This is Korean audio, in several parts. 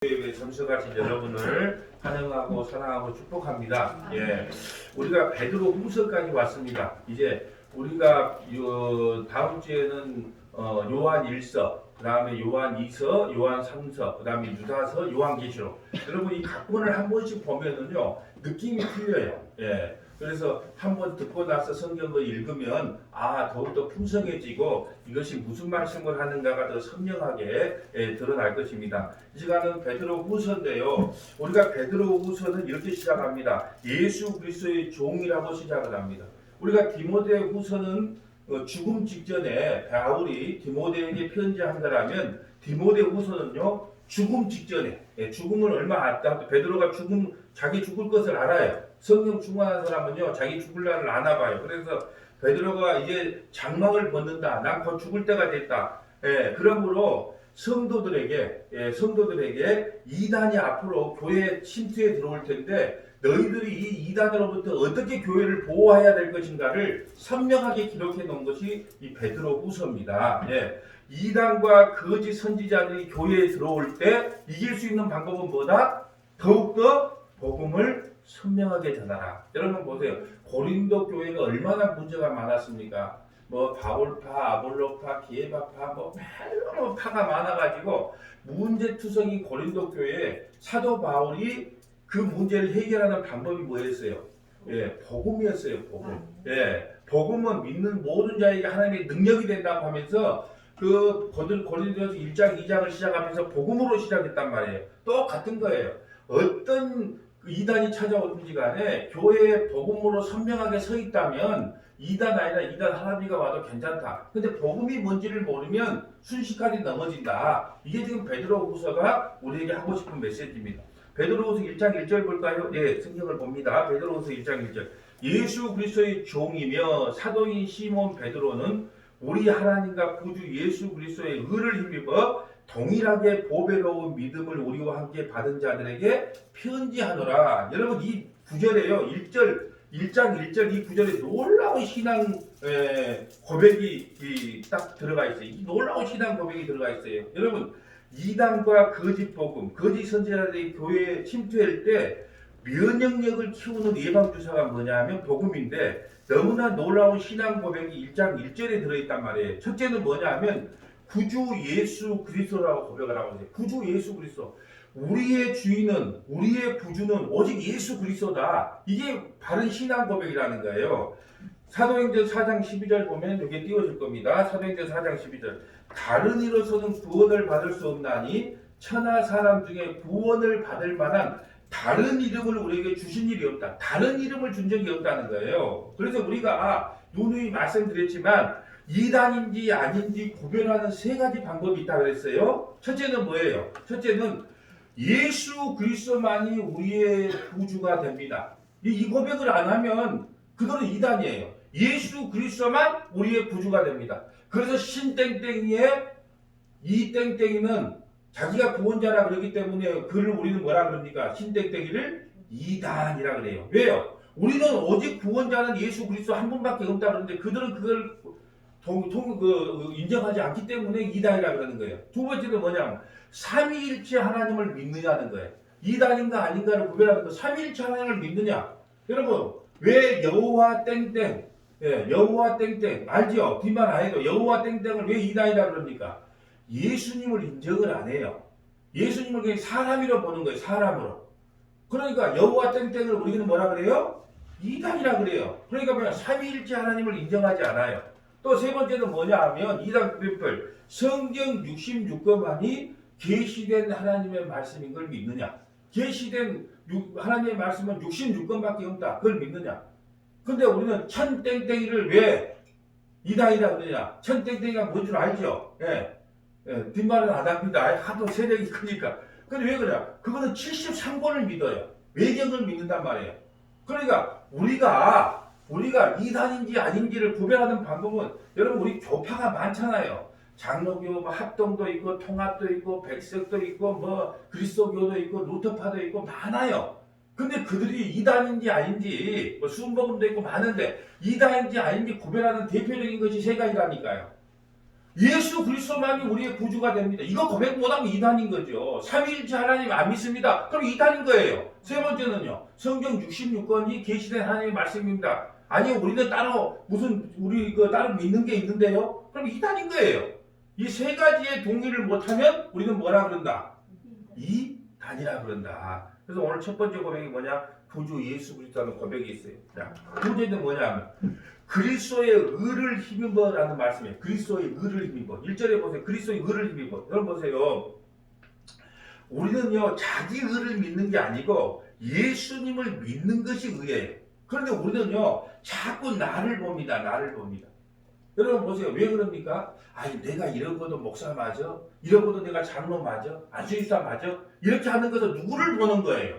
예배에 참석하신 여러분을 환영하고 사랑하고 축복합니다. 우리가 베드로 후서까지 왔습니다. 이제 우리가 다음 주에는 요한 1서, 그 다음에 요한 2서, 요한 3서, 그 다음에 유다서, 요한계시록. 여러분 이 각 권을 한 번씩 보면은요 느낌이 틀려요. 그래서 한 번 듣고 나서 성경을 읽으면 더욱더 풍성해지고 이것이 무슨 말씀을 하는가가 더 선명하게 드러날 것입니다. 이 시간은 베드로 후서인데요. 우리가 베드로 후서는 이렇게 시작합니다. 예수 그리스도의 종이라고 시작을 합니다. 우리가 디모데 후서는 죽음 직전에 바울이 디모데에게 편지한 거라면 디모데 후서는요 죽음 직전에 죽음을 얼마 안 다 베드로가 자기 죽을 것을 알아요. 성령 충만한 사람은요 자기 죽을 날을 아나 봐요. 그래서 베드로가 이제 장막을 벗는다. 난 곧 죽을 때가 됐다. 그러므로 성도들에게 이단이 앞으로 교회 침투에 들어올 텐데 너희들이 이 이단으로부터 어떻게 교회를 보호해야 될 것인가를 선명하게 기록해 놓은 것이 이 베드로 후서입니다. 이단과 거짓 선지자들이 교회에 들어올 때 이길 수 있는 방법은 뭐다? 더욱더 복음을 선명하게 전하라. 여러분 보세요. 고린도 교회가 얼마나 문제가 많았습니까? 바울파, 아볼로파, 기에바파, 별로 파가 많아가지고 문제투성이 고린도 교회에 사도 바울이 그 문제를 해결하는 방법이 뭐였어요? 복음이었어요. 복음. 복음은 믿는 모든 자에게 하나님의 능력이 된다고 하면서 고린도서 1장, 2장을 시작하면서 복음으로 시작했단 말이에요. 똑같은 거예요. 어떤 이단이 찾아오든지 간에 교회에 복음으로 선명하게 서 있다면 이단 아니라 이단 하나비가 와도 괜찮다. 근데 복음이 뭔지를 모르면 순식간에 넘어진다. 이게 지금 베드로 후서가 우리에게 하고 싶은 메시지입니다. 베드로 후서 1장 1절 볼까요? 성경을 봅니다. 베드로 후서 1장 1절. 예수 그리스도의 종이며 사도인 시몬 베드로는 우리 하나님과 구주 예수 그리스도의 의를 힘입어 동일하게 보배로운 믿음을 우리와 함께 받은 자들에게 편지하노라. 여러분 이 구절에요. 1장 1절 이 구절에 놀라운 신앙 고백이 딱 들어가 있어요. 이 놀라운 신앙 고백이 들어가 있어요. 여러분 이단과 거짓 복음, 거짓 선지자들이 교회에 침투할 때 면역력을 키우는 예방주사가 뭐냐면 복음인데 너무나 놀라운 신앙 고백이 1장 1절에 들어있단 말이에요. 첫째는 뭐냐면 구주 예수 그리스도라고 고백을 하고 있어요. 구주 예수 그리스도. 우리의 주인은, 우리의 구주는 오직 예수 그리스도다. 이게 바른 신앙 고백이라는 거예요. 사도행전 4장 12절 보면 여기에 띄워질 겁니다. 사도행전 4장 12절. 다른 이로서는 구원을 받을 수 없나니 천하 사람 중에 구원을 받을 만한 다른 이름을 우리에게 주신 일이 없다. 다른 이름을 준 적이 없다는 거예요. 그래서 우리가 누누이 말씀드렸지만 이단인지 아닌지 구별하는 세 가지 방법이 있다고 그랬어요. 첫째는 뭐예요? 첫째는 예수 그리스도만이 우리의 구주가 됩니다. 이 고백을 안 하면 그거는 이단이에요. 예수 그리스도만 우리의 구주가 됩니다. 그래서 신땡땡이의 이 땡땡이는 자기가 구원자라 그러기 때문에 그를 우리는 뭐라 그럽니까? 신땡땡이를 이단이라 그래요. 왜요? 우리는 오직 구원자는 예수 그리스도 한 분밖에 없다 그러는데 그들은 그걸 인정하지 않기 때문에 이단이라 그러는 거예요. 두 번째는 뭐냐면 삼위일체 하나님을 믿느냐는 거예요. 이단인가 아닌가를 구별하는 거. 삼위일체 하나님을 믿느냐? 여러분 왜 여호와 땡땡 여호와 땡땡 알죠? 뒷말 안 해도 여호와 땡땡을 왜 이단이라 그럽니까? 예수님을 인정을 안 해요. 예수님을 그냥 사람이라 보는 거예요. 사람으로. 그러니까 여호와 땡땡을 우리는 뭐라 그래요? 이단이라 그래요. 그러니까 뭐냐? 삼위일체 하나님을 인정하지 않아요. 또 세 번째는 뭐냐 하면 이단 구별별 성경 66권만이 계시된 하나님의 말씀인 걸 믿느냐? 계시된 하나님의 말씀은 66권밖에 없다. 그걸 믿느냐? 근데 우리는 천땡땡이를 왜 이단이라 그러냐? 천땡땡이가 뭔 줄 알죠? 뒷말은 안 합니다. 하도 세력이 크니까. 근데 왜 그래요? 그거는 73권을 믿어요. 외경을 믿는단 말이에요. 그러니까 우리가 이단인지 아닌지를 구별하는 방법은 여러분 우리 교파가 많잖아요. 장로교 합동도 있고 통합도 있고 백석도 있고 그리스도교도 있고 루터파도 있고 많아요. 근데 그들이 이단인지 아닌지 순복음도 있고 많은데 이단인지 아닌지 구별하는 대표적인 것이 세 가지라니까요. 예수 그리스도만이 우리의 구주가 됩니다. 이거 고백 못하면 이단인 거죠. 삼위일체 하나님 안 믿습니다. 그럼 이단인 거예요. 세 번째는요. 성경 66권이 계시된 하나님의 말씀입니다. 아니 우리는 따로 무슨 우리 따로 믿는 게 있는데요. 그럼 이단인 거예요. 이 세 가지의 동의를 못하면 우리는 뭐라 그런다? 이단이라 그런다. 그래서 오늘 첫 번째 고백이 뭐냐? 구주 예수 그리스도라는 고백이 있어요. 자, 두 번째는 뭐냐면 그리스도의 의를 힘입어라는 말씀이에요. 그리스도의 의를 힘입어. 1절에 보세요. 그리스도의 의를 힘입어. 여러분 보세요. 우리는요 자기 의를 믿는 게 아니고 예수님을 믿는 것이 의예요. 그런데 우리는요 자꾸 나를 봅니다. 나를 봅니다. 여러분 보세요. 왜 그럽니까? 아니 내가 이러고도 목사 맞아? 이러고도 내가 장로 맞아? 안수집사 맞아? 이렇게 하는 것은 누구를 보는 거예요?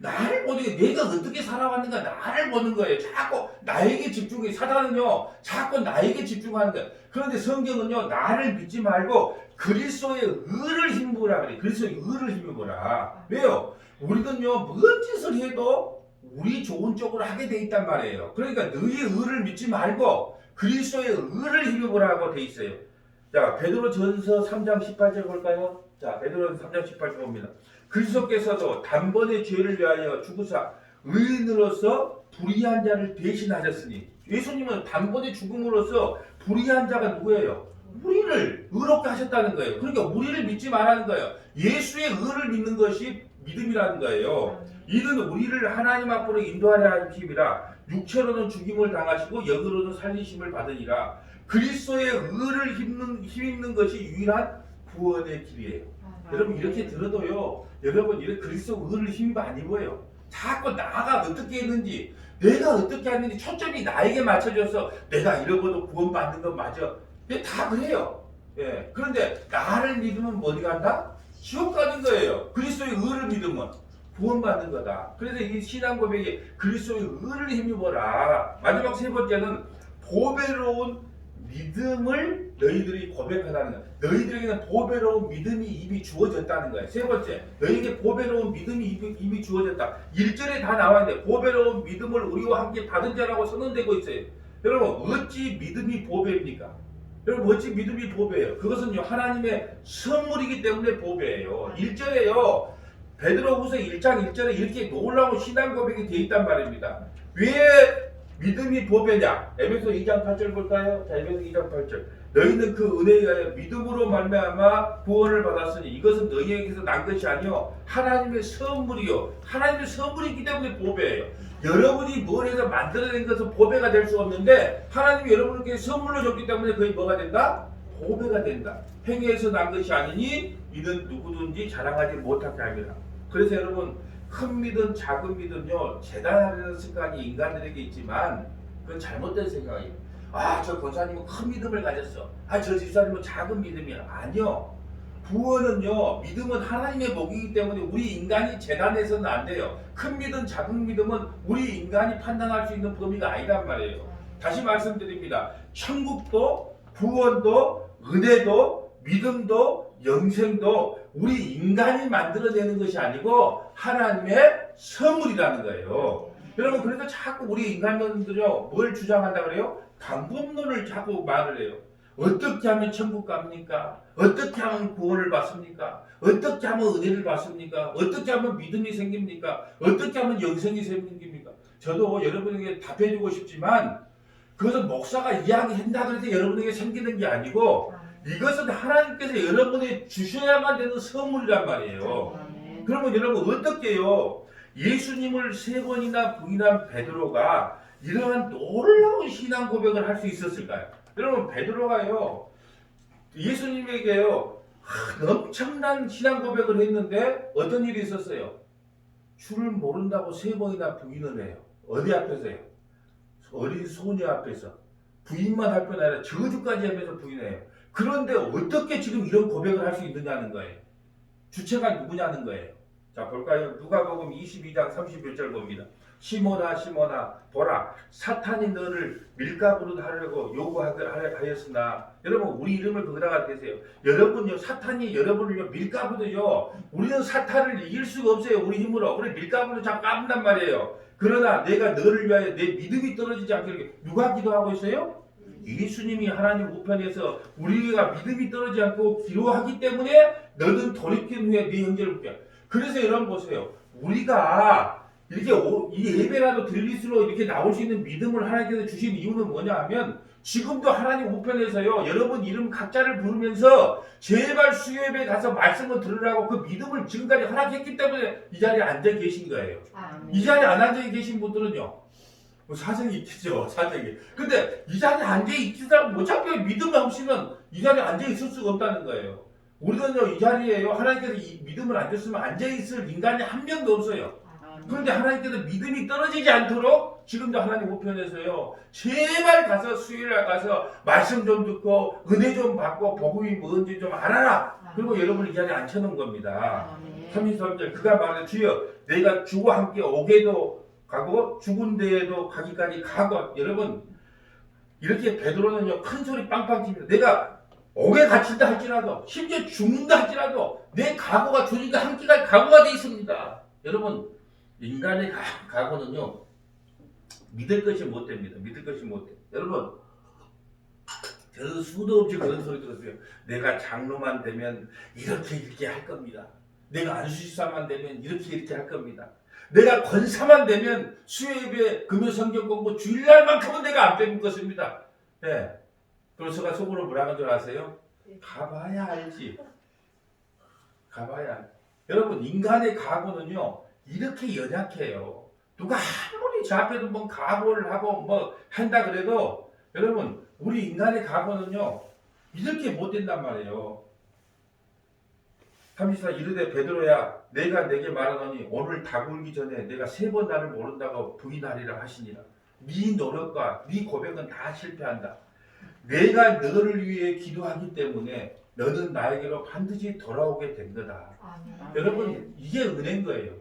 나를 보는 게 내가 어떻게 살아왔는가 나를 보는 거예요. 자꾸 나에게 집중해. 사단은요 자꾸 나에게 집중하는 거예요. 그런데 성경은요 나를 믿지 말고 그리스도의 의를 힘입으라 그래. 그리스도의 의를 힘입으라. 왜요? 우리는요 무슨 짓을 해도 우리 좋은 쪽으로 하게 돼 있단 말이에요. 그러니까 너의 의를 믿지 말고 그리스도의 의를 힘입으라고 돼 있어요. 자, 베드로전서 3장 18절 볼까요? 자, 베드로전서 3장 18절 봅니다. 그리스도께서도 단번에 죄를 위하여 죽으사 의인으로서 불의한 자를 대신하셨으니, 예수님은 단번에 죽음으로써 불의한 자가 누구예요? 우리를 의롭게 하셨다는 거예요. 그러니까 우리를 믿지 말라는 거예요. 예수의 의를 믿는 것이 믿음이라는 거예요. 이는 우리를 하나님 앞으로 인도하려 하는 힘이라 육체로는 죽임을 당하시고 영으로는 살리심을 받으니라. 그리스도의 의를 힘입는 것이 유일한 구원의 길이에요. 여러분 이렇게 들어도요 여러분 이렇게 그리스도 의를 힘입어 안 입어요. 자꾸 나가 어떻게 했는지 내가 어떻게 했는지 초점이 나에게 맞춰져서 내가 이러고도 구원받는 건 맞아. 다 그래요. 예. 그런데 나를 믿으면 어디 간다? 지옥 가는 거예요. 그리스도의 의를 믿으면 구원받는 거다. 그래서 이 신앙 고백이 그리스도의 의를 힘입어라. 마지막 세 번째는 보배로운 믿음을 너희들이 고백하라는 거야. 너희들에게는 보배로운 믿음이 이미 주어졌다는 거야. 세 번째, 너희에게 보배로운 믿음이 이미 주어졌다. 1절에 다 나와 있는데 보배로운 믿음을 우리와 함께 받은 자라고 선언되고 있어요. 여러분 어찌 믿음이 보배입니까? 여러분 어찌 믿음이 보배예요? 그것은요 하나님의 선물이기 때문에 보배예요. 1절에요 베드로후서 1장 1절에 이렇게 놀라운 신앙 고백이 되어 있단 말입니다. 왜 믿음이 보배냐? 에베소 2장 8절 볼까요? 자, 에베소 2장 8절. 너희는 그 은혜에 의하여 믿음으로 말미암아 구원을 받았으니 이것은 너희에게서 난 것이 아니요 하나님의 선물이요. 하나님의 선물이기 때문에 보배예요. 여러분이 뭘 해서 만들어낸 것은 보배가 될 수 없는데 하나님이 여러분에게 선물로 줬기 때문에 그게 뭐가 된다? 보배가 된다. 행위에서 난 것이 아니니 이는 누구든지 자랑하지 못하게 합니다. 그래서 여러분 큰 믿음, 작은 믿음요 재단하려는 습관이 인간들에게 있지만 그건 잘못된 생각이에요. 아, 저 권사님은 큰 믿음을 가졌어. 아, 저 집사님은 작은 믿음이야. 아니요. 구원은요 믿음은 하나님의 복이기 때문에 우리 인간이 재단해서는 안 돼요. 큰 믿음, 작은 믿음은 우리 인간이 판단할 수 있는 범위가 아니란 말이에요. 다시 말씀드립니다. 천국도 구원도 은혜도 믿음도 영생도 우리 인간이 만들어내는 것이 아니고 하나님의 선물이라는 거예요. 여러분 그래서 자꾸 우리 인간들은요 뭘 주장한다 그래요? 방법론을 자꾸 말을 해요. 어떻게 하면 천국 갑니까? 어떻게 하면 구원을 받습니까? 어떻게 하면 은혜를 받습니까? 어떻게 하면 믿음이 생깁니까? 어떻게 하면 영생이 생깁니까? 저도 여러분에게 답해주고 싶지만 그것은 목사가 이야기한다 그래서 여러분에게 생기는 게 아니고 이것은 하나님께서 여러분이 주셔야만 되는 선물이란 말이에요. 그러면 여러분 어떻게 해요? 예수님을 세 번이나 부인한 베드로가 이러한 놀라운 신앙 고백을 할 수 있었을까요? 여러분 베드로가요 예수님에게요 엄청난 신앙 고백을 했는데 어떤 일이 있었어요? 주를 모른다고 세 번이나 부인을 해요. 어디 앞에서요? 어린 소녀 앞에서. 부인만 할 뿐 아니라 저주까지 하면서 부인해요. 그런데 어떻게 지금 이런 고백을 할 수 있느냐는 거예요. 주체가 누구냐는 거예요. 자 볼까요? 누가복음 22장 31절 봅니다. 시몬아 시몬아 보라 사탄이 너를 밀가부로 하려고 요구하였으나 여러분 우리 이름을 거기다가 대세요. 여러분요 사탄이 여러분을요 밀가부도요 우리는 사탄을 이길 수가 없어요. 우리 힘으로 우리 밀가부로 자꾸 까분단 말이에요. 그러나 내가 너를 위하여 내 믿음이 떨어지지 않게 누가 기도하고 있어요? 예수님이 하나님 우편에서 우리가 믿음이 떨어지지 않고 기도하기 때문에 너는 돌이킨 후에 네 형제를 볼게. 그래서 여러분 보세요. 우리가 이렇게 이 예배라도 들릴수록 이렇게 나올 수 있는 믿음을 하나님께서 주신 이유는 뭐냐 하면 지금도 하나님 우편에서요. 여러분 이름 각자를 부르면서 제발 수요예배 가서 말씀을 들으라고 그 믿음을 지금까지 허락했기 때문에 이 자리에 앉아 계신 거예요. 이 자리에 안 앉아 계신 분들은요. 뭐 사정이 있겠죠. 사정이. 근데 이 자리에 앉아 있는 사람 어차피 믿음 없이는 이 자리에 앉아 있을 수가 없다는 거예요. 우리는요 이 자리에요. 하나님께서 이 믿음을 안 줬으면 앉아 있을 인간이 한 명도 없어요. 그런데 하나님께서 믿음이 떨어지지 않도록 지금도 하나님 우편에서요 제발 가서 수요일날 가서 말씀 좀 듣고 은혜 좀 받고 복음이 뭔지 좀 알아라. 그리고 여러분을 이 자리에 앉혀놓은 겁니다. 33절 그가 말해 주여 내가 주와 함께 오게도 가고 죽은 데에도 가기까지 가고. 여러분 이렇게 베드로는요 큰 소리 빵빵 칩니다. 내가 옥에 갇힌다 할지라도 심지어 죽는다 할지라도 내 각오가 주님과 함께 갈 각오가 되어 있습니다. 여러분 인간의 각오는요 믿을 것이 못 됩니다. 믿을 것이 못 돼. 여러분 저도 수도 없이 그런 소리 들었어요. 내가 장로만 되면 이렇게 할 겁니다. 내가 안수집사만 되면 이렇게 할 겁니다. 내가 권사만 되면 수요예배 금요 성경 공부 주일날만큼은 내가 안 빼먹을 것입니다. 네. 그래서 제가 속으로 뭐라 하는 줄 아세요? 가봐야 알지. 가봐야. 여러분 인간의 각오는요 이렇게 연약해요. 누가 아무리 저 앞에도 뭐 각오를 하고 뭐 한다 그래도 여러분 우리 인간의 각오는요 이렇게 못 된단 말이에요. 34 이르되 베드로야 내가 내게 말하노니 오늘 닭 울기 전에 내가 3번 나를 모른다고 부인하리라 하시니라. 네 노력과 네 고백은 다 실패한다. 내가 너를 위해 기도하기 때문에 너는 나에게로 반드시 돌아오게 된 거다. 여러분 이게 은혜인 거예요.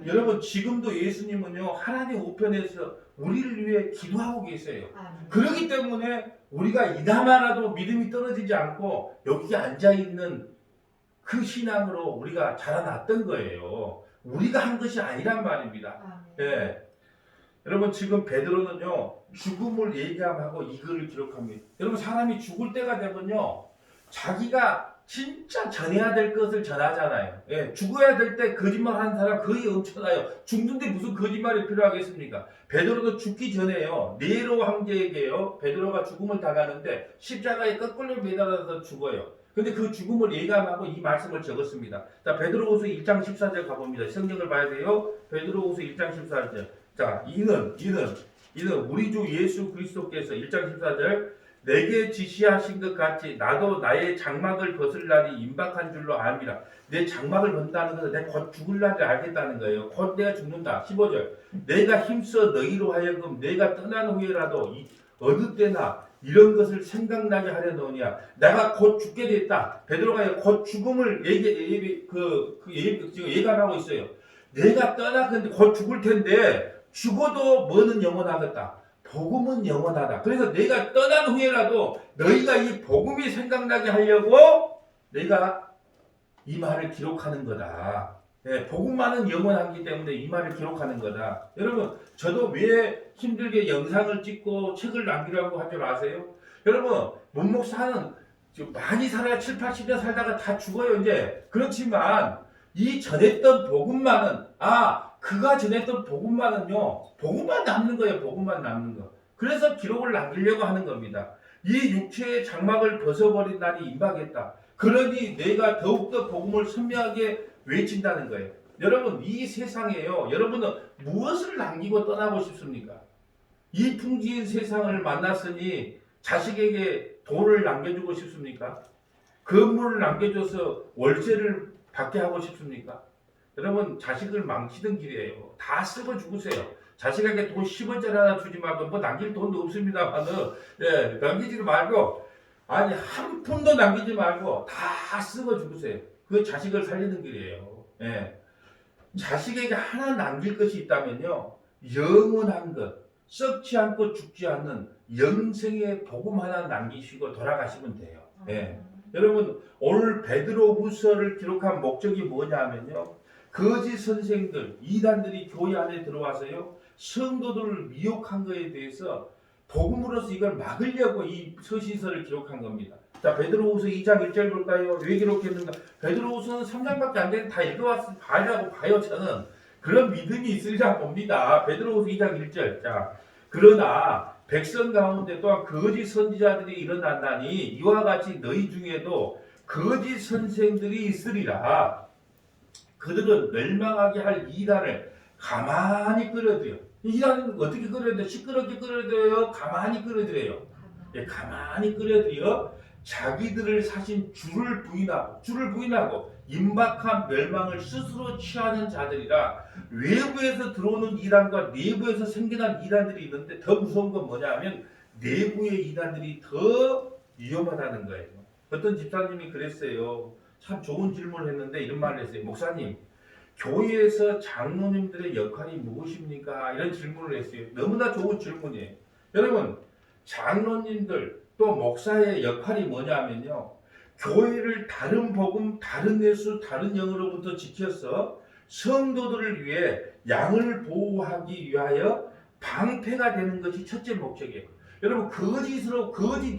여러분 지금도 예수님은요 하나님 우편에서 우리를 위해 기도하고 계세요. 그렇기 때문에 우리가 이나마라도 믿음이 떨어지지 않고 여기 앉아있는 그 신앙으로 우리가 자라났던 거예요. 우리가 한 것이 아니란 말입니다. 예. 여러분 지금 베드로는요 죽음을 예감하고 이 글을 기록합니다. 여러분 사람이 죽을 때가 되면요 자기가 진짜 전해야 될 것을 전하잖아요. 예, 죽어야 될 때 거짓말하는 사람 거의 엄청나요. 죽는데 무슨 거짓말이 필요하겠습니까? 베드로도 죽기 전에요 네로 황제에게요 베드로가 죽음을 당하는데 십자가에 거꾸로 매달아서 죽어요. 근데 그 죽음을 예감하고 이 말씀을 적었습니다. 자 베드로후서 1장 14절 가봅니다. 성경을 봐야 돼요. 베드로후서 1장 14절. 자 이는 우리 주 예수 그리스도께서 1장 14절 내게 지시하신 것 같이 나도 나의 장막을 벗을 날이 임박한 줄로 압니다. 내 장막을 벗는다는 것은 내가 곧 죽을 날을 알겠다는 거예요. 곧 내가 죽는다. 15절 내가 힘써 너희로 하여금 내가 떠난 후에라도 어느 때나 이런 것을 생각나게 하려 노냐. 내가 곧 죽게 됐다. 베드로가 곧 죽음을 예감하고 있어요. 내가 떠나건데 곧 죽을 텐데 죽어도 뭐는 영원하겠다. 복음은 영원하다. 그래서 내가 떠난 후에라도 너희가 이 복음이 생각나게 하려고 내가 이 말을 기록하는 거다. 예, 복음만은 영원하기 때문에 이 말을 기록하는 거다. 여러분 저도 왜 힘들게 영상을 찍고 책을 남기라고 한 줄 아세요? 여러분 문목사는 많이 살아야 7, 80년 살다가 다 죽어요 이제. 그렇지만 이 전했던 복음만은 그가 전했던 복음만은요 복음만 남는 거예요. 복음만 남는 거. 그래서 기록을 남기려고 하는 겁니다. 이 육체의 장막을 벗어버린 날이 임박했다. 그러니 내가 더욱더 복음을 선명하게 외친다는 거예요. 여러분 이 세상에요 여러분은 무엇을 남기고 떠나고 싶습니까? 이 풍지인 세상을 만났으니 자식에게 돈을 남겨주고 싶습니까? 건물을 남겨줘서 월세를 받게 하고 싶습니까? 여러분 자식을 망치는 길이에요. 다 쓰고 죽으세요. 자식에게 돈 10원짜리 하나 주지 말고 뭐 남길 돈도 없습니다만은 남기지 말고 한 푼도 남기지 말고 다 쓰고 죽으세요. 그 자식을 살리는 길이에요. 예. 자식에게 하나 남길 것이 있다면요 영원한 것, 썩지 않고 죽지 않는 영생의 복음 하나 남기시고 돌아가시면 돼요. 예. 여러분 오늘 베드로후서를 기록한 목적이 뭐냐면요 거짓 선생들, 이단들이 교회 안에 들어와서요 성도들을 미혹한 것에 대해서 복음으로서 이걸 막으려고 이 서신서를 기록한 겁니다. 자, 베드로후서 2장 1절 볼까요? 왜 기록했는가? 베드로후서는 3장밖에 안 되는 다 읽어봤으면 봐요. 저는 그런 믿음이 있으리라 봅니다. 베드로후서 2장 1절. 자, 그러나 백성 가운데 또한 거짓 선지자들이 일어난다니 이와 같이 너희 중에도 거짓 선생들이 있으리라. 그들은 멸망하게 할 이단을 가만히 끌어들여. 이단은 어떻게 끌어들여? 시끄럽게 끌어들여요? 가만히 끌어들여요? 예, 가만히 끌어들여 자기들을 사신 주를 부인하고 임박한 멸망을 스스로 취하는 자들이라. 외부에서 들어오는 이단과 내부에서 생겨난 이단들이 있는데 더 무서운 건 뭐냐 하면 내부의 이단들이 더 위험하다는 거예요. 어떤 집사님이 그랬어요. 참 좋은 질문을 했는데 이런 말을 했어요. 목사님, 교회에서 장로님들의 역할이 무엇입니까? 이런 질문을 했어요. 너무나 좋은 질문이에요. 여러분, 장로님들 또 목사의 역할이 뭐냐면요, 교회를 다른 복음, 다른 예수, 다른 영으로부터 지켜서 성도들을 위해 양을 보호하기 위하여 방패가 되는 것이 첫째 목적이에요. 여러분, 거짓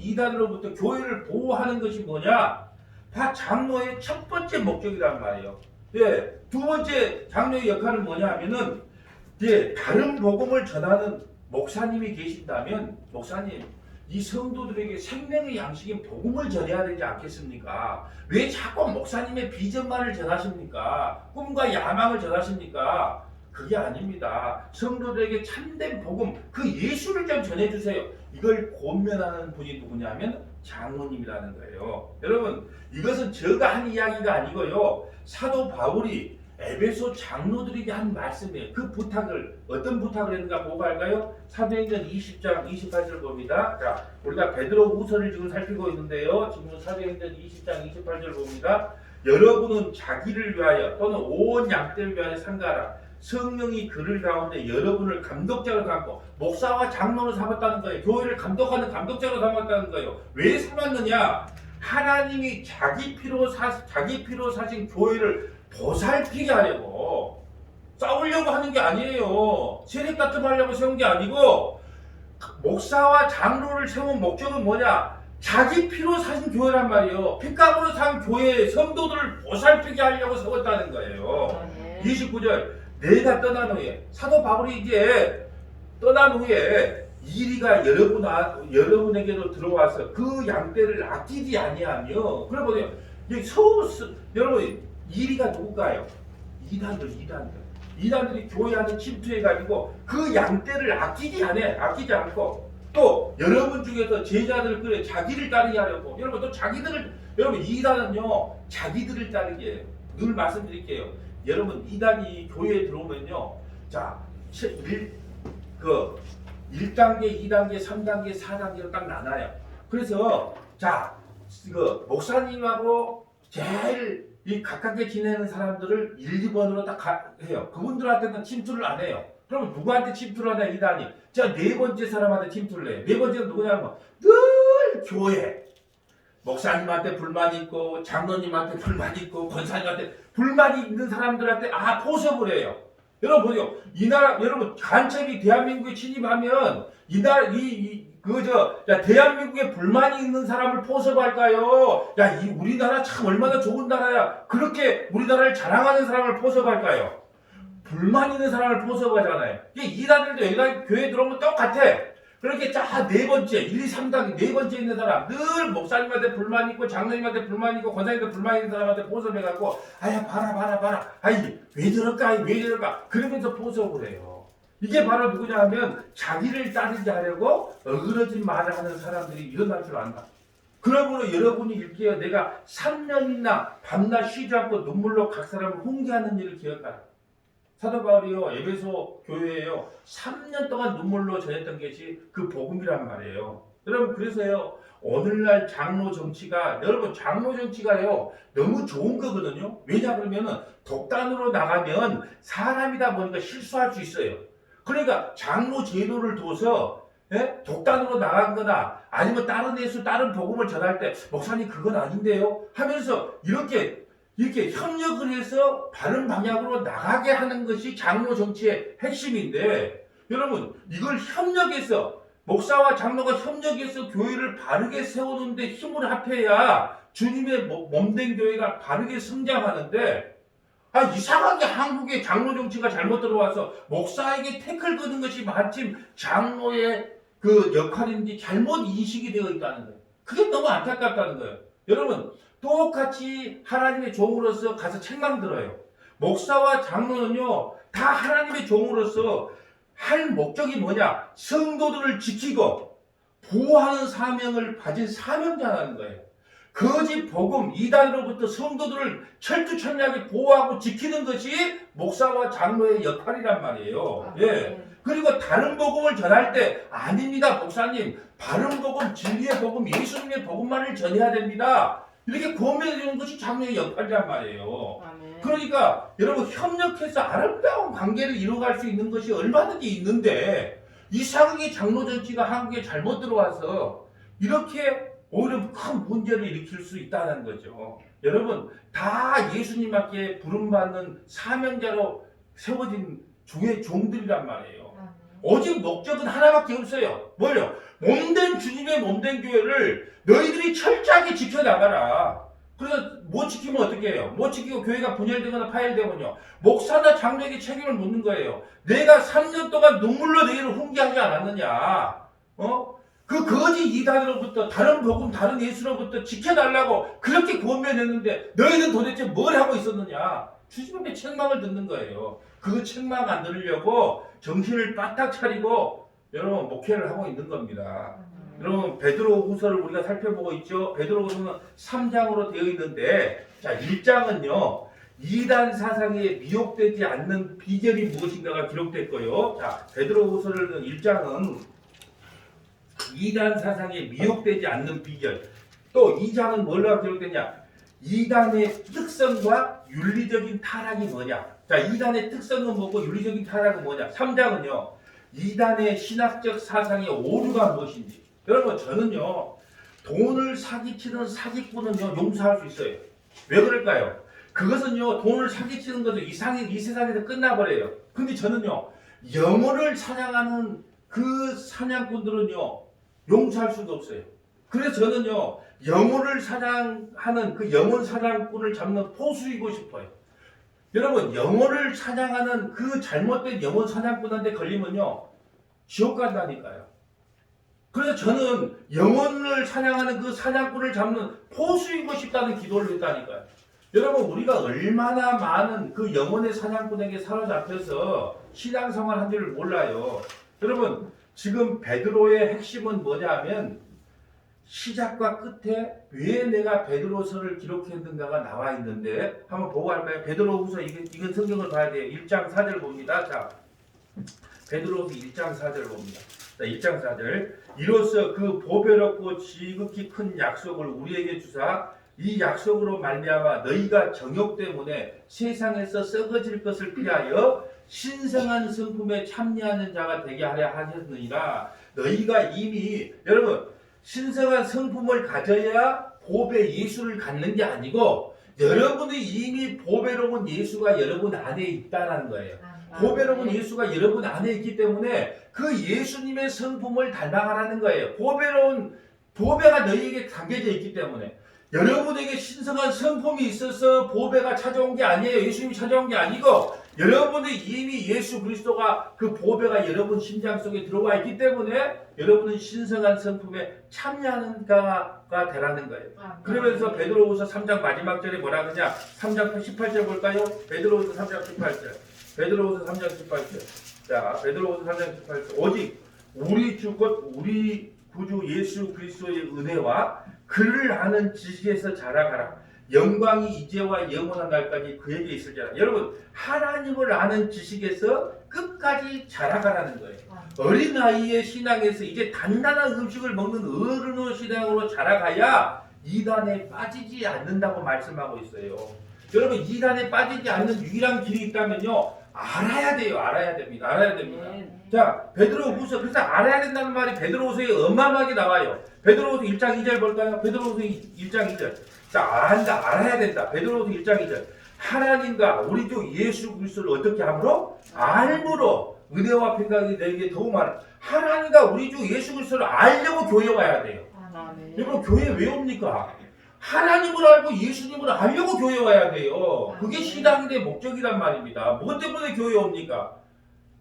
이단으로부터 교회를 보호하는 것이 뭐냐? 다 장로의 첫 번째 목적이란 말이에요. 예, 두 번째 장로의 역할은 뭐냐 하면은, 예, 다른 복음을 전하는 목사님이 계신다면, 목사님, 이 성도들에게 생명의 양식인 복음을 전해야 되지 않겠습니까? 왜 자꾸 목사님의 비전만을 전하십니까? 꿈과 야망을 전하십니까? 그게 아닙니다. 성도들에게 참된 복음, 그 예수를 좀 전해주세요. 이걸 권면하는 분이 누구냐면 장로님이라는 거예요. 여러분, 이것은 제가 한 이야기가 아니고요, 사도 바울이 에베소 장로들에게 한 말씀이에요. 그 부탁을, 어떤 부탁을 했는가 보고 갈까요? 사도행전 20장 28절 봅니다. 자, 우리가 베드로후서를 지금 살피고 있는데요. 지금 사도행전 20장 28절 봅니다. 여러분은 자기를 위하여 또는 온 양떼를 위하여 상가하라. 성령이 그를 가운데 여러분을 감독자로 삼고, 목사와 장로를 삼았다는 거예요. 교회를 감독하는 감독자로 삼았다는 거예요. 왜 삼았느냐? 하나님이 자기 피로 사신 교회를 보살피게 하려고, 싸우려고 하는 게 아니에요. 세력 다툼하려고 세운 게 아니고, 목사와 장로를 세운 목적은 뭐냐? 자기 피로 사신 교회란 말이에요. 핏값으로 산 교회의 성도들을 보살피게 하려고 세웠다는 거예요. 29절. 내가 떠난 후에, 사도 바울이 이제 떠난 후에 이리가 여러분에게로 들어와서 그 양떼를 아끼지 아니하며, 그래 보세요. 여러분, 이리가 누굴까요? 이단들이 교회 안에 침투해가지고 그 양떼를 아끼지 않고, 또 여러분 중에서 제자들을 끌어 자기를 따르게 하려고. 여러분, 또 여러분, 이단은요, 자기들을 따르게 해요. 늘 말씀드릴게요. 여러분, 이단이 교회에 들어오면요, 자, 1단계, 2단계, 3단계, 4단계로 딱 나눠요. 그래서, 자, 목사님하고 제일 가깝게 지내는 사람들을 1, 2번으로 딱 해요. 그분들한테는 침투를 안 해요. 그러면 누구한테 침투를 하냐, 이단이? 자, 네 번째 사람한테 침투를 해요. 네 번째는 누구냐면, 늘 교회. 목사님한테 불만이 있고, 장로님한테 불만이 있고, 권사님한테 불만이 있는 사람들한테 포섭을 해요. 여러분 보세요. 이 나라, 여러분, 간첩이 대한민국에 침입하면, 대한민국에 불만이 있는 사람을 포섭할까요? 우리나라 참 얼마나 좋은 나라야. 그렇게 우리나라를 자랑하는 사람을 포섭할까요? 불만 있는 사람을 포섭하잖아요. 이단들도 여기다 교회에 들어오면 똑같아. 그렇게 네 번째, 1, 2, 3단계, 네 번째 있는 사람, 늘 목사님한테 불만 있고, 장로님한테 불만 있고, 권사님한테 불만 있는 사람한테 포섭해갖고, 봐라. 왜 저럴까? 그러면서 포섭을 해요. 이게 바로 누구냐 하면, 자기를 따르게 하려고 어그러진 말을 하는 사람들이 일어날 줄 안다. 그러므로 여러분이 읽기에 내가 3년이나 밤낮 쉬지 않고 눈물로 각 사람을 훈계하는 일을 기억하라. 사도 바울이요, 에베소 교회에요, 3년 동안 눈물로 전했던 것이 그 복음이란 말이에요. 여러분, 그래서요, 오늘날 장로 정치가요, 너무 좋은 거거든요. 왜냐 그러면은 독단으로 나가면 사람이다 보니까 실수할 수 있어요. 그러니까 장로 제도를 둬서, 독단으로 나가거나 아니면 다른 예수, 다른 복음을 전할 때 목사님 그건 아닌데요 하면서 이렇게 협력을 해서 바른 방향으로 나가게 하는 것이 장로 정치의 핵심인데, 여러분, 이걸 협력해서 목사와 장로가 협력해서 교회를 바르게 세우는데 힘을 합해야 주님의 몸된 교회가 바르게 성장하는데, 이상하게 한국의 장로 정치가 잘못 들어와서 목사에게 태클 거는 것이 마침 장로의 그 역할인지 잘못 인식이 되어 있다는 거예요. 그게 너무 안타깝다는 거예요. 여러분, 똑같이 하나님의 종으로서 가서 책망 들어요. 목사와 장로는요, 다 하나님의 종으로서 할 목적이 뭐냐? 성도들을 지키고 보호하는 사명을 가진 사명자라는 거예요. 거짓 복음 이단으로부터 성도들을 철두철미하게 보호하고 지키는 것이 목사와 장로의 역할이란 말이에요. 예. 그리고 다른 복음을 전할 때 아닙니다, 목사님. 바른 복음, 진리의 복음, 예수님의 복음만을 전해야 됩니다. 이렇게 권면해 주는 것이 장로의 역할이란 말이에요. 그러니까 여러분, 협력해서 아름다운 관계를 이루어갈 수 있는 것이 얼마든지 있는데, 이상하게 장로 정치가 한국에 잘못 들어와서 이렇게 오히려 큰 문제를 일으킬 수 있다는 거죠. 여러분, 다 예수님께 부름받는 사명자로 세워진 주의 종들이란 말이에요. 오직 목적은 하나밖에 없어요. 뭐요? 몸된 주님의 몸된 교회를 너희들이 철저하게 지켜나가라. 그래서 못 지키면 어떻게 해요? 못 지키고 교회가 분열되거나 파열되면요, 목사나 장로에게 책임을 묻는 거예요. 내가 3년 동안 눈물로 너희를 훈계하지 않았느냐? 그 거짓 이단으로부터, 다른 복음, 다른 예수로부터 지켜달라고 그렇게 권면했는데 너희는 도대체 뭘 하고 있었느냐? 주님의 책망을 듣는 거예요. 그 책망 안 들으려고 정신을 바짝 차리고 여러분 목회를 하고 있는 겁니다. 여러분, 베드로후서를 우리가 살펴보고 있죠. 베드로후서는 3장으로 되어 있는데, 자, 1장은요 이단 사상에 미혹되지 않는 비결이 무엇인가가 기록됐고요. 자, 베드로후서를 1장은 이단 사상에 미혹되지 않는 비결. 또 2장은 뭘로 기록됐냐? 이단의 특성과 윤리적인 타락이 뭐냐? 자, 이단의 특성은 뭐고 윤리적인 타락은 뭐냐? 3장은요 이단의 신학적 사상의 오류가 무엇인지. 여러분, 저는요 돈을 사기치는 사기꾼은요 용서할 수 있어요. 왜 그럴까요? 그것은요 돈을 사기치는 것은 이 세상에서 끝나버려요. 근데 저는요 영혼을 사냥하는 그 사냥꾼들은요 용서할 수가 없어요. 그래서 저는요 영혼을 사냥하는 그 영혼 사냥꾼을 잡는 포수이고 싶어요. 여러분, 영혼을 사냥하는 그 잘못된 영혼 사냥꾼한테 걸리면요 지옥 간다니까요. 그래서 저는 영혼을 사냥하는 그 사냥꾼을 잡는 포수이고 싶다는 기도를 했다니까요. 여러분, 우리가 얼마나 많은 그 영혼의 사냥꾼에게 사로잡혀서 신앙생활 한 줄을 몰라요. 여러분, 지금 베드로의 핵심은 뭐냐면 시작과 끝에 왜 내가 베드로서를 기록했는가가 나와 있는데 한번 보고 할까요? 베드로후서, 이건 성경을 봐야 돼요. 1장 4절 봅니다. 자, 베드로후서 1장 4절 봅니다. 자, 1장 4절. 이로써 그 보배롭고 지극히 큰 약속을 우리에게 주사 이 약속으로 말미암아 너희가 정욕 때문에 세상에서 썩어질 것을 피하여 신성한 성품에 참여하는 자가 되게 하려 하셨느니라. 너희가 이미, 여러분, 신성한 성품을 가져야 보배 예수를 갖는 게 아니고 여러분이 이미 보배로운 예수가 여러분 안에 있다는 거예요. 보배로운 예수가 여러분 안에 있기 때문에 그 예수님의 성품을 닮아가라는 거예요. 보배가 너희에게 담겨져 있기 때문에 여러분에게 신성한 성품이 있어서 보배가 찾아온 게 아니에요. 예수님이 찾아온 게 아니고 여러분이 이미 예수 그리스도가 그 보배가 여러분 심장 속에 들어와 있기 때문에 여러분은 신성한 성품에 참여하는 자가 되라는 거예요. 그러면서 베드로후서 3장 마지막 절에 뭐라 그러냐? 3장 18절 볼까요? 베드로후서 3장 18절. 베드로후서 3장 18절. 자, 베드로후서 3장 18절. 오직 우리 주 곧 우리 구주 예수 그리스도의 은혜와 그를 아는 지식에서 자라가라. 영광이 이제와 영원한 날까지 그에게 있을지라. 여러분, 하나님을 아는 지식에서 끝까지 자라가라는 거예요. 어린 아이의 신앙에서 이제 단단한 음식을 먹는 어른의 신앙으로 자라가야 이단에 빠지지 않는다고 말씀하고 있어요. 여러분, 이단에 빠지지 않는 유일한 길이 있다면요, 알아야 돼요. 알아야 됩니다. 알아야 됩니다. 자, 베드로후서, 그래서 알아야 된다는 말이 베드로후서에 어마어마하게 나와요. 베드로후서 1장 2절 볼까요? 베드로후서 1장 2절. 자, 알아야 된다. 베드로후서 1장 2절. 하나님과 우리 주 예수 그리스도를 어떻게 함으로? 알므로 은혜와 평강이 너에게 더욱 많아. 하나님과 우리 주 예수 그리스도를 알려고 교회 와야 돼요. 아멘. 여러분 교회 왜 옵니까? 하나님을 알고 예수님을 알려고 교회 와야 돼요. 그게 신앙의 목적이란 말입니다. 뭐 때문에 교회 옵니까?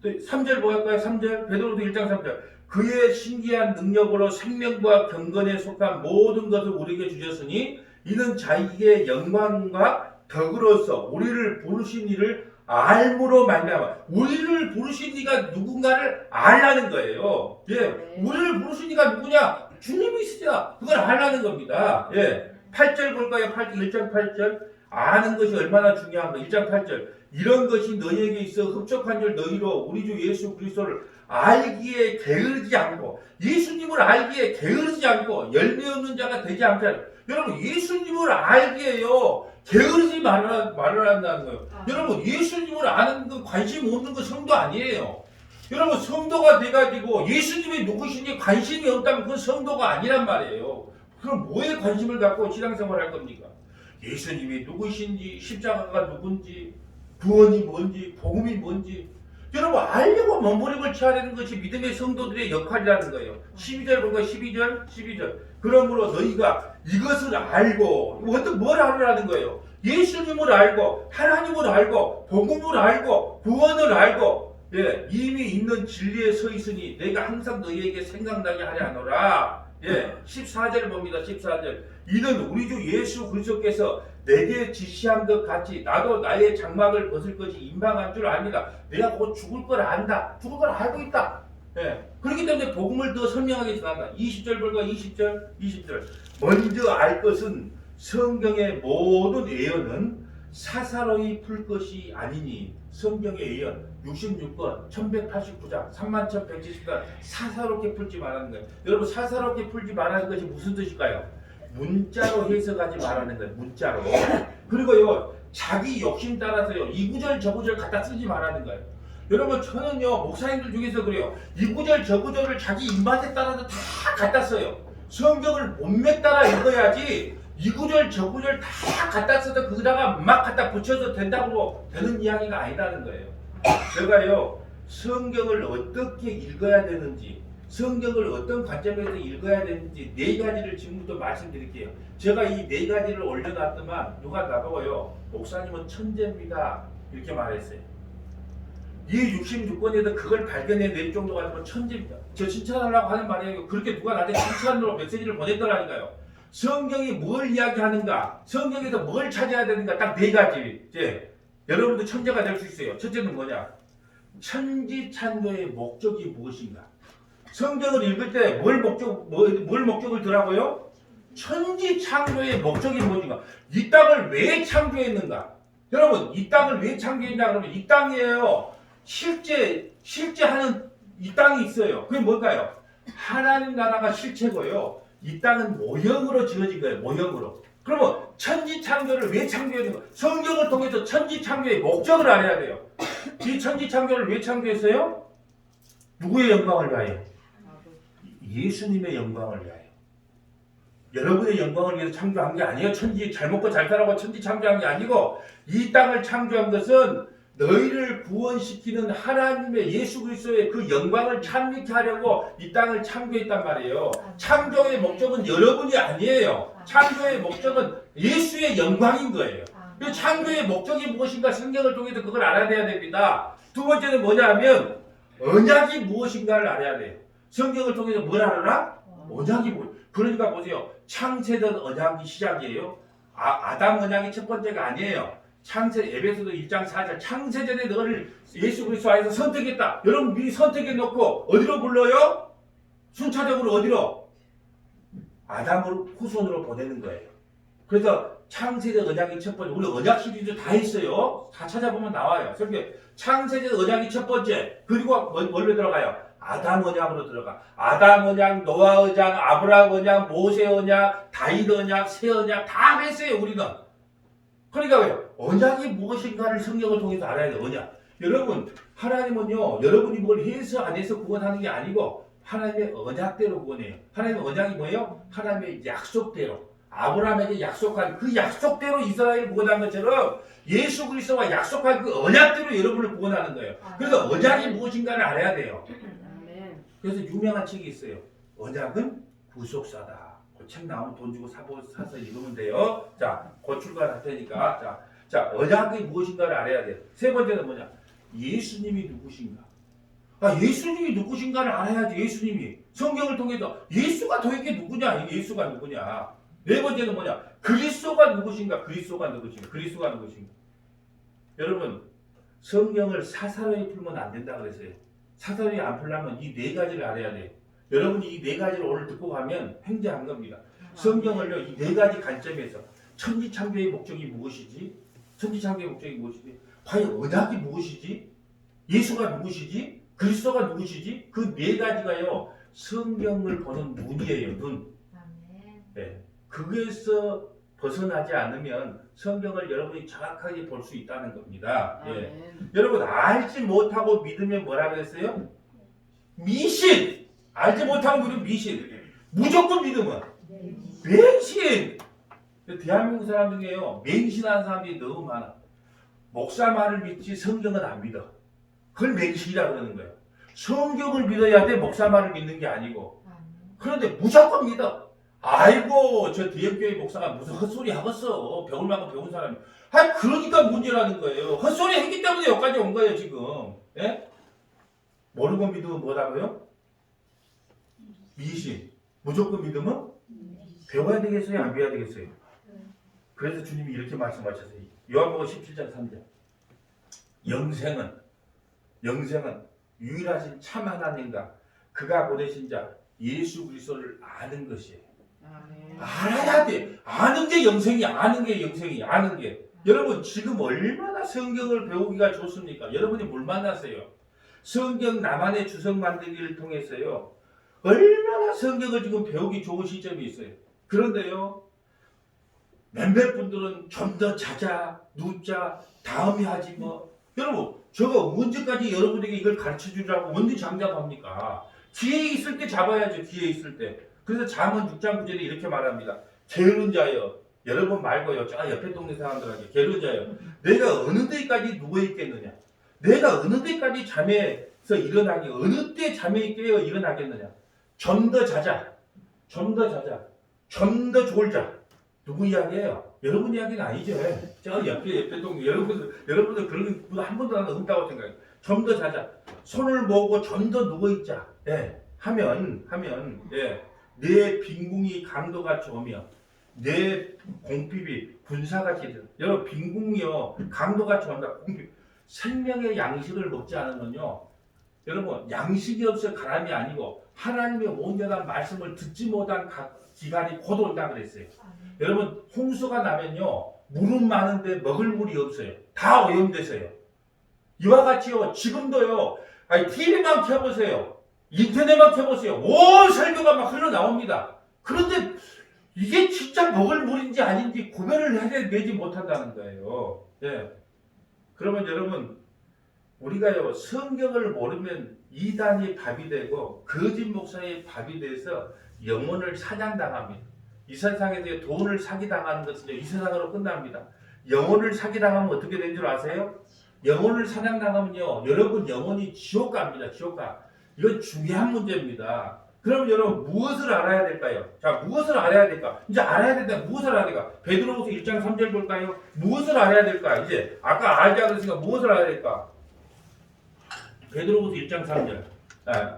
3절 뭐 할까요? 3절 베드로도 1장 3절 그의 신기한 능력으로 생명과 경건에 속한 모든 것을 우리에게 주셨으니 이는 자기의 영광과 덕으로서 우리를 부르신 이를 알므로 말미암아 우리를 부르신 이가 누군가를 알라는 거예요. 예, 우리를 부르신 이가 누구냐? 주님이시다. 그걸 알라는 겁니다. 예, 8절 볼까요? 1장 8절 아는 것이 얼마나 중요한가. 1장 8절 이런 것이 너희에게 있어 흡족한 줄 너희로 우리 주 예수 그리스도를 알기에 게으르지 않고 예수님을 알기에 게으르지 않고 열매 없는 자가 되지 않게 여러분 예수님을 알기에요 게으르지 말을 한다는 거예요. 여러분 예수님을 아는 건 관심 없는 건 성도 아니에요. 여러분 성도가 돼가지고 예수님이 누구신지 관심이 없다면 그건 성도가 아니란 말이에요. 그럼 뭐에 관심을 갖고 신앙생활 할 겁니까? 예수님이 누구신지 십자가가 누군지 구원이 뭔지 복음이 뭔지 여러분 알려고 몸부림을 쳐야 되는 것이 믿음의 성도들의 역할이라는 거예요. 12절 볼까요? 12절 그러므로 너희가 이것을 알고 어떤 뭘 알으라는 거예요? 예수님을 알고 하나님을 알고 복음을 알고 구원을 알고 예, 이미 있는 진리에 서 있으니 내가 항상 너희에게 생각나게 하려 하노라. 예, 14절 봅니다. 14절 이는 우리 주 예수 그리스도께서 내게 지시한 것 같이 나도 나의 장막을 벗을 것이 임방한 줄 압니다. 내가 곧 죽을 걸 안다. 죽을 걸 알고 있다. 예. 그렇기 때문에 복음을 더 설명하게 전한다. 20절 볼까? 20절 먼저 알 것은 성경의 모든 예언은 사사로이 풀 것이 아니니 성경의 예언 66권 1189장 31,170권 사사롭게 풀지 말하는 거예요. 여러분 사사롭게 풀지 말하는 것이 무슨 뜻일까요? 문자로 해석하지 말라는 거예요. 문자로. 그리고요 자기 욕심 따라서요 이 구절 저 구절 갖다 쓰지 말라는 거예요. 여러분 저는요 목사님들 중에서 그래요. 이 구절 저 구절을 자기 입맛에 따라서 다 갖다 써요. 성경을 몸매 따라 읽어야지 이 구절 저 구절 다 갖다 써서 거기다가 막 갖다 붙여서 된다고 되는 이야기가 아니라는 거예요. 제가요 성경을 어떻게 읽어야 되는지 성경을 어떤 관점에서 읽어야 되는지 네 가지를 지금부터 말씀드릴게요. 제가 이 네 가지를 올려놨더만 누가 나보고요 목사님은 천재입니다 이렇게 말했어요. 이 66권에서 그걸 발견해낼 정도 가지고 천재입니다. 저 칭찬하려고 하는 말이에요. 그렇게 누가 나한테 칭찬으로 메시지를 보냈더라니까요. 성경이 뭘 이야기하는가 성경에서 뭘 찾아야 되는가 딱 네 가지. 이제 여러분도 천재가 될 수 있어요. 첫째는 뭐냐? 천지창조의 목적이 무엇인가? 성경을 읽을 때 뭘 목적을 두라고요? 천지창조의 목적이 무엇인가? 이 땅을 왜 창조했는가? 여러분 이 땅을 왜 창조했냐 그러면 이 땅이에요. 실제 하는 이 땅이 있어요. 그게 뭘까요? 하나님 나라가 실체고요. 이 땅은 모형으로 지어진 거예요. 모형으로. 그러면 천지창조를 왜 창조했는가? 성경을 통해서 천지창조의 목적을 알아야 돼요. 이 천지창조를 왜 창조했어요? 누구의 영광을 위하여? 예수님의 영광을 위하여. 여러분의 영광을 위해서 창조한 게 아니에요. 천지 잘 먹고 잘 살라고 천지 창조한 게 아니고 이 땅을 창조한 것은 너희를 구원시키는 하나님의 예수 그리스도의 그 영광을 찬미케 하려고 이 땅을 창조했단 말이에요. 창조의 목적은 여러분이 아니에요. 창조의 목적은 예수의 영광인 거예요. 그 창조의 목적이 무엇인가 성경을 통해서 그걸 알아내야 됩니다. 두 번째는 뭐냐 하면 언약이 무엇인가를 알아야 돼요. 성경을 통해서 뭘 알아라? 언약이 뭐? 그러니까 보세요. 창세전 언약이 시작이에요. 아담 언약이 첫 번째가 아니에요. 에베소서 1장 4절 창세전에 너를 예수 그리스도 안에서 선택했다. 여러분 미리 선택해 놓고 어디로 불러요? 순차적으로 어디로? 아담을 후손으로 보내는 거예요. 그래서 창세전 언약이 첫 번째. 우리 언약 시리즈 다 했어요. 다 찾아보면 나와요. 그렇게 창세전 언약이 첫 번째. 그리고 뭘로 들어가요? 아담 언약으로 들어가. 아담 언약, 노아 언약, 아브라함 언약, 모세 언약, 다윗 언약, 새 언약 다 했어요. 우리는. 그러니까 왜요? 언약이 무엇인가를 성경을 통해서 알아야 돼요. 언약. 여러분 하나님은요 여러분이 뭘 해서 안 해서 구원하는 게 아니고 하나님의 언약대로 구원해요. 하나님의 언약이 뭐예요? 하나님의 약속대로. 아브라함에게 약속한 그 약속대로 이스라엘을 구원한 것처럼 예수 그리스도와 약속한 그 언약대로 여러분을 구원하는 거예요. 그래서 언약이 무엇인가를 알아야 돼요. 그래서 유명한 책이 있어요. 언약은 구속사다. 그 책 나오면 돈 주고 사서 읽으면 돼요. 자, 곧 출간할 테니까. 자, 언약이 무엇인가를 알아야 돼요. 세 번째는 뭐냐? 예수님이 누구신가? 예수님이 누구신가를 알아야지. 예수님이 성경을 통해서 예수가 도대체 누구냐? 예수가 누구냐? 네 번째는 뭐냐? 그리스도가 누구신가? 그리스도가 누구신가? 여러분, 성경을 사사로이 풀면 안 된다 그랬어요. 사사로이 안 풀려면 이 네 가지를 알아야 돼요. 여러분이 이 네 가지를 오늘 듣고 가면 횡재한 겁니다. 성경을요, 이 네 가지 관점에서 천지창조의 목적이 무엇이지? 과연 언약이 무엇이지? 예수가 누구시지? 그리스도가 누구시지? 그 네 가지가요, 성경을 보는 눈이에요, 눈. 네. 그거에서 벗어나지 않으면 성경을 여러분이 정확하게 볼 수 있다는 겁니다. 예. 여러분, 알지 못하고 믿으면 뭐라 그랬어요? 미신! 알지 못하고 믿으면 미신. 무조건 믿으면 맹신! 대한민국 사람 중에요, 맹신하는 사람들이 너무 많아. 목사 말을 믿지 성경은 안 믿어. 그걸 맹신이라고 그러는 거예요. 성경을 믿어야 돼, 목사 말을 믿는 게 아니고. 그런데 무조건 믿어. 아이고, 저 대형교회 목사가 무슨 헛소리 하겠어. 배울 만큼 배운 사람이. 그러니까 문제라는 거예요. 헛소리 했기 때문에 여기까지 온 거예요, 지금. 예? 모르고 믿으면 뭐라고요? 미신. 무조건 믿으면 배워야 되겠어요, 안 배워야 되겠어요? 그래서 주님이 이렇게 말씀하셨어요. 요한복음 17장 3절. 영생은 유일하신 참 하나님과 그가 보내신 자 예수 그리스도를 아는 것이에요. 알아야 돼. 아는 게 영생이, 아는 게. 여러분, 지금 얼마나 성경을 배우기가 좋습니까? 여러분이 뭘 만났어요? 성경 나만의 주석 만들기를 통해서요, 얼마나 성경을 지금 배우기 좋은 시점이 있어요. 그런데요, 몇몇 분들은 좀 더 자자, 누자, 다음에 하지 뭐. 여러분, 제가 언제까지 여러분에게 이걸 가르쳐 주라고 언제 장담합니까? 뒤에 있을 때 잡아야죠, 뒤에 있을 때. 그래서 잠언 6장 9절에 이렇게 말합니다. 게으른 자여, 여러분 말고요, 저 옆에 동네 사람들에게, 게으른 자여, 내가 어느 때까지 누워있겠느냐? 내가 어느 때까지 잠에서 일어나기, 어느 때 잠에 깨어 일어나겠느냐? 좀 더 자자, 좀 더 좋을 자. 누구 이야기예요? 여러분 이야기는 아니죠. 저 옆에 동네, 여러분들 그런 거 한 번도 안 없다고 생각해요. 좀 더 자자. 손을 모으고 좀 더 누워있자. 예. 하면, 예. 내 빈궁이 강도같이 오며 내 공핍이 군사같이 되어. 여러분, 빈궁이요 강도같이 온다. 공핍. 생명의 양식을 먹지 않으면요, 여러분, 양식이 없어 가람이 아니고 하나님의 온전한 말씀을 듣지 못한 기간이 곧 온다 그랬어요. 여러분, 홍수가 나면요, 물은 많은데 먹을 물이 없어요. 다 오염돼서요. 이와 같이요, 지금도요, TV만 켜보세요. 인터넷만 켜보세요. 온 설교가 막 흘러나옵니다. 그런데 이게 진짜 먹을 물인지 아닌지 구별을 해내지 못한다는 거예요. 예. 그러면 여러분, 우리가요, 성경을 모르면 이단이 밥이 되고 거짓 목사의 밥이 돼서 영혼을 사냥당합니다. 이 세상에서 돈을 사기당하는 것은 이 세상으로 끝납니다. 영혼을 사기당하면 어떻게 된 줄 아세요? 영혼을 사냥당하면요, 여러분 영혼이 지옥 갑니다. 지옥 가. 이건 중요한 문제입니다. 그럼 여러분, 무엇을 알아야 될까요? 자, 무엇을 알아야 될까? 이제 알아야 된다. 무엇을 알아야 될까? 베드로후서 1장 3절 볼까요? 무엇을 알아야 될까? 이제 아까 알자 그랬으니까 무엇을 알아야 될까? 베드로후서 1장 3절.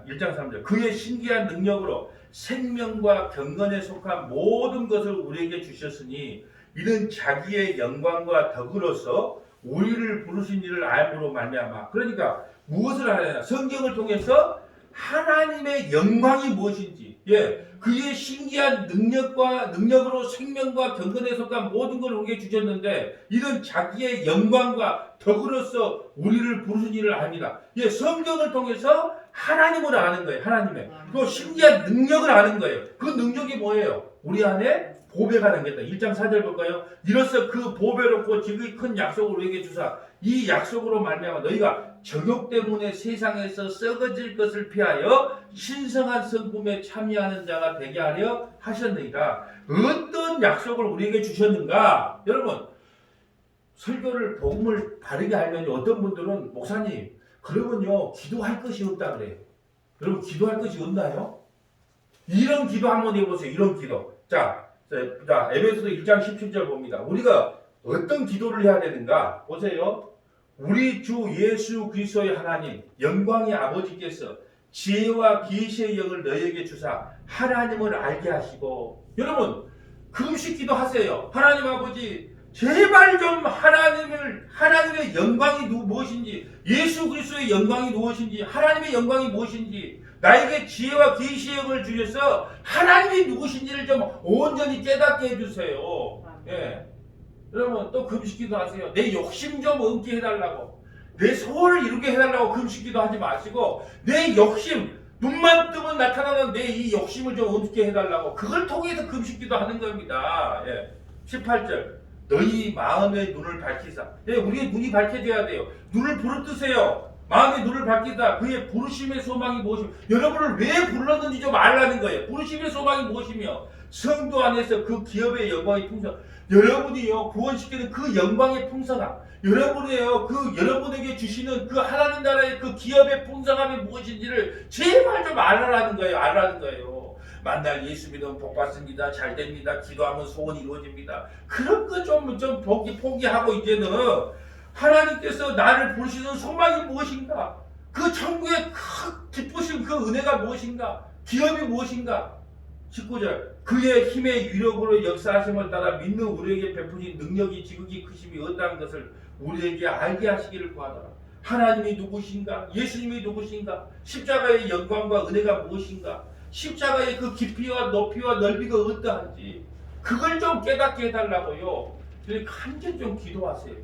1장 3절. 그의 신기한 능력으로 생명과 경건에 속한 모든 것을 우리에게 주셨으니 이는 자기의 영광과 덕으로서 우리를 부르신 이를 알므로 말미암아. 그러니까 무엇을 알아야 되나? 성경을 통해서 하나님의 영광이 무엇인지, 예, 그의 신기한 능력으로 생명과 경건에 속한 모든 걸 우리에게 주셨는데 이는 자기의 영광과 덕으로서 우리를 부르신 이를 압니다. 예, 성경을 통해서 하나님을 아는 거예요. 하나님의 그 신기한 능력을 아는 거예요. 그 능력이 뭐예요? 우리 안에 보배가 남겼다. 1장 4절 볼까요? 이로써 그 보배롭고 지극히 큰 약속을 우리에게 주사 이 약속으로 말미암아 너희가 정욕 때문에 세상에서 썩어질 것을 피하여 신성한 성품에 참여하는 자가 되게 하려 하셨느니라. 어떤 약속을 우리에게 주셨는가? 여러분, 설교를 복음을 바르게 하려면 어떤 분들은 목사님, 그러면요 기도할 것이 없다 그래요. 여러분 기도할 것이 없나요? 이런 기도 한번 해보세요. 이런 기도. 자, 에베소서 1장 17절 봅니다. 우리가 어떤 기도를 해야 되는가? 보세요. 우리 주 예수 그리스도의 하나님 영광의 아버지께서 지혜와 계시의 영을 너희에게 주사 하나님을 알게 하시고, 여러분 금식 기도하세요. 하나님 아버지 제발 좀 하나님의 영광이 무엇인지, 예수 그리스도의 영광이 무엇인지, 하나님의 영광이 무엇인지, 나에게 지혜와 계시의 영을 주셔서 하나님이 누구신지를 좀 온전히 깨닫게 해주세요. 예. 여러분 또 금식기도 하세요. 내 욕심 좀 얹게 해달라고, 내 소원을 이루게 해달라고 금식기도 하지 마시고, 내 욕심, 눈만 뜨면 나타나는 내 이 욕심을 좀 얹게 해달라고, 그걸 통해서 금식기도 하는 겁니다. 예. 18절 너희 마음의 눈을 밝히사. 예, 우리의 눈이 밝혀져야 돼요. 눈을 부르뜨세요. 마음의 눈을 밝히다. 그의 부르심의 소망이 무엇이며, 여러분을 왜 불렀는지 좀 알라는 거예요. 부르심의 소망이 무엇이며, 성도 안에서 그 기업의 영광이 풍성. 여러분이요 구원시키는 그 영광의 풍성함, 여러분에게 주시는 그 하나님 나라의 그 기업의 풍성함이 무엇인지를 제발 좀 알라는 거예요. 만날 예수 믿으면 복 받습니다. 잘 됩니다. 기도하면 소원이 이루어집니다. 그런 거 좀 포기하고, 이제는 하나님께서 나를 부르시는 소망이 무엇인가? 그 천국의 기쁘신 그 은혜가 무엇인가? 기업이 무엇인가? 19절 그의 힘의 위력으로 역사하심을 따라 믿는 우리에게 베푸신 능력이 지극히 크심이 어떠한 것을 우리에게 알게 하시기를 구하노라. 하나님이 누구신가? 예수님이 누구신가? 십자가의 영광과 은혜가 무엇인가? 십자가의 그 깊이와 높이와 넓이가 어떠한지 그걸 좀 깨닫게 해달라고요. 그러니까 간절히 좀 기도하세요.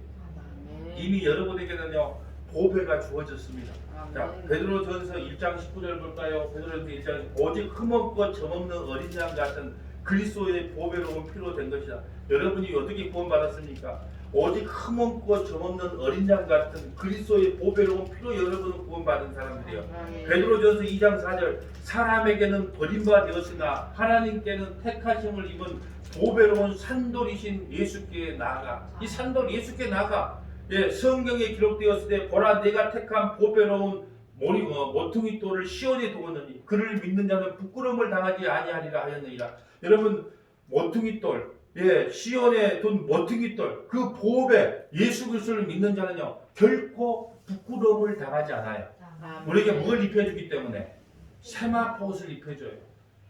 이미 여러분에게는요 보배가 주어졌습니다. 자, 베드로전서 1장 19절 볼까요? 베드로전서 1장 오직 흠없고 점없는 어린 양 같은 그리스도의 보배로운 피로 된 것이다. 여러분이 어떻게 구원받았습니까? 오직 흠없고 점없는 어린 양 같은 그리스도의 보배로운 피로 여러분은 구원받은 사람들이에요. 베드로전서 2장 4절 사람에게는 버림바 되었으나 하나님께는 택하심을 입은 보배로운 산돌이신 예수께 나아가. 이 산돌 예수께 나아가. 예, 성경에 기록되었을 때 보라 내가 택한 보배로운 모퉁이 돌을 시온에 두었느니 그를 믿는 자는 부끄러움을 당하지 아니하리라 하였느니라. 여러분 모퉁이 돌, 예, 시온에 둔 모퉁이 돌, 그 보배 예수 그리스도를 믿는 자는요 결코 부끄러움을 당하지 않아요. 우리에게 뭘 입혀주기 때문에 세마포옷을 입혀줘요.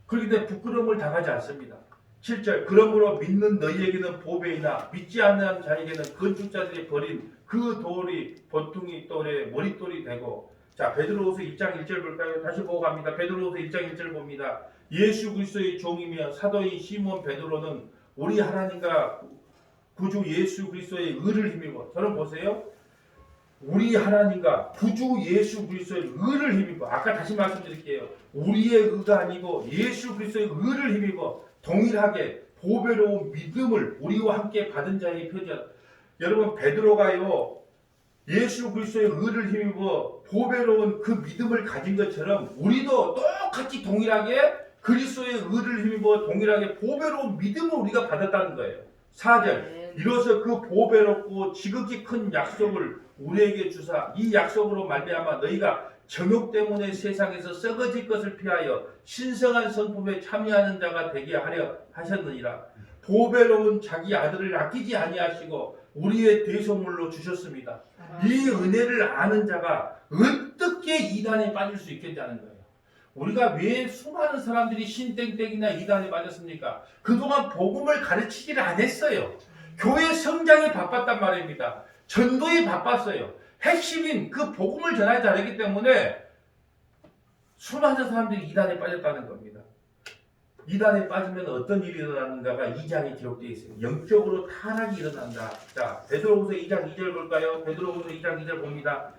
그렇기 때문에 부끄러움을 당하지 않습니다. 7절 그러므로 믿는 너희에게는 보배이나 믿지 않는 자에게는 건축자들이 버린 그 돌이 보퉁이 돌의 머릿돌이 되고. 자, 베드로후서 1장 1절 볼까요? 다시 보고 갑니다. 베드로후서 1장 1절 봅니다. 예수 그리스도의 종이며 사도인 시몬 베드로는 우리 하나님과 구주 예수 그리스도의 의를 힘입어. 저는 보세요. 우리 하나님과 구주 예수 그리스도의 의를 힘입어. 아까 다시 말씀드릴게요. 우리의 의가 아니고 예수 그리스도의 의를 힘입어 동일하게 보배로운 믿음을 우리와 함께 받은 자에게 표현하다. 여러분 베드로가요 예수 그리스도의 의를 힘입어 보배로운 그 믿음을 가진 것처럼 우리도 똑같이 동일하게 그리스도의 의를 힘입어 동일하게 보배로운 믿음을 우리가 받았다는 거예요. 4절 이로써 그 보배롭고 지극히 큰 약속을 우리에게 주사 이 약속으로 말미암아 너희가 정욕 때문에 세상에서 썩어질 것을 피하여 신성한 성품에 참여하는 자가 되게 하려 하셨느니라. 보배로운 자기 아들을 아끼지 아니하시고 우리의 대속물로 주셨습니다. 이 은혜를 아는 자가 어떻게 이단에 빠질 수 있겠다는 거예요. 우리가 왜 수많은 사람들이 신땡땡이나 이단에 빠졌습니까? 그동안 복음을 가르치지를 안 했어요. 교회 성장에 바빴단 말입니다. 전도에 바빴어요. 핵심인 그 복음을 전하지 않았기 때문에 수많은 사람들이 이단에 빠졌다는 겁니다. 이단에 빠지면 어떤 일이 일어나는가가 2장에 기록되어 있어요. 영적으로 타락이 일어난다. 자, 베드로후서 2장 2절 볼까요? 베드로후서 2장 2절 봅니다.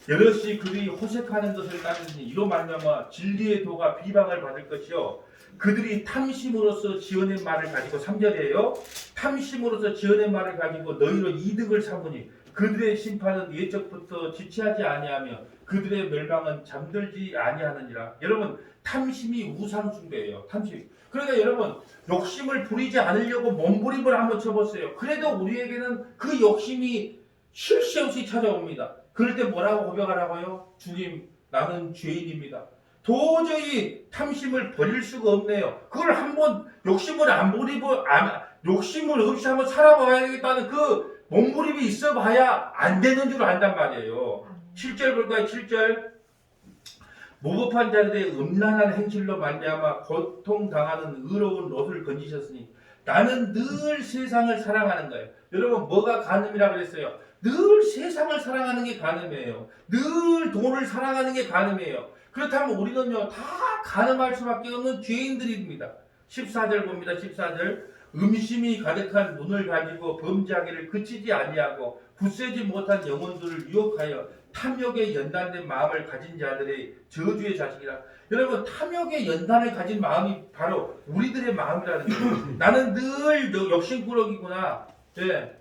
여럿이 그들이 호색하는 것을 따르니 이로 말미암아 진리의 도가 비방을 받을 것이요 그들이 탐심으로써 지어낸 말을 가지고 3절이에요. 탐심으로써 지어낸 말을 가지고 너희로 이득을 삼으니 그들의 심판은 예적부터 지체하지 아니하며 그들의 멸망은 잠들지 아니하느니라. 여러분 탐심이 우상 숭배예요. 탐심. 그러니까 여러분 욕심을 부리지 않으려고 몸부림을 한번 쳐보세요. 그래도 우리에게는 그 욕심이 쉴 새 없이 찾아옵니다. 그럴 때 뭐라고 고백하라고요? 주님 나는 죄인입니다. 도저히 탐심을 버릴 수가 없네요. 그걸 한번 욕심을 안 부리고 욕심을 없이 한번 살아봐야겠다는 그 몸부림이 있어봐야 안 되는 줄 안단 말이에요. 7절 볼까요? 7절. 무법한 자들의 음란한 행실로 말미암아 고통당하는 의로운 롯을 건지셨으니 나는 늘 세상을 사랑하는 거예요. 여러분 뭐가 간음이라 그랬어요? 늘 세상을 사랑하는 게 간음이에요. 늘 돈을 사랑하는 게 간음이에요. 그렇다면 우리는요 다 간음할 수밖에 없는 죄인들입니다. 14절 봅니다. 14절. 음심이 가득한 눈을 가지고 범죄하기를 그치지 아니하고 굳세지 못한 영혼들을 유혹하여 탐욕에 연단된 마음을 가진 자들의 저주의 자식이라. 여러분 탐욕에 연단을 가진 마음이 바로 우리들의 마음이라는 거예요. 나는 늘 욕심꾸러기구나. 네.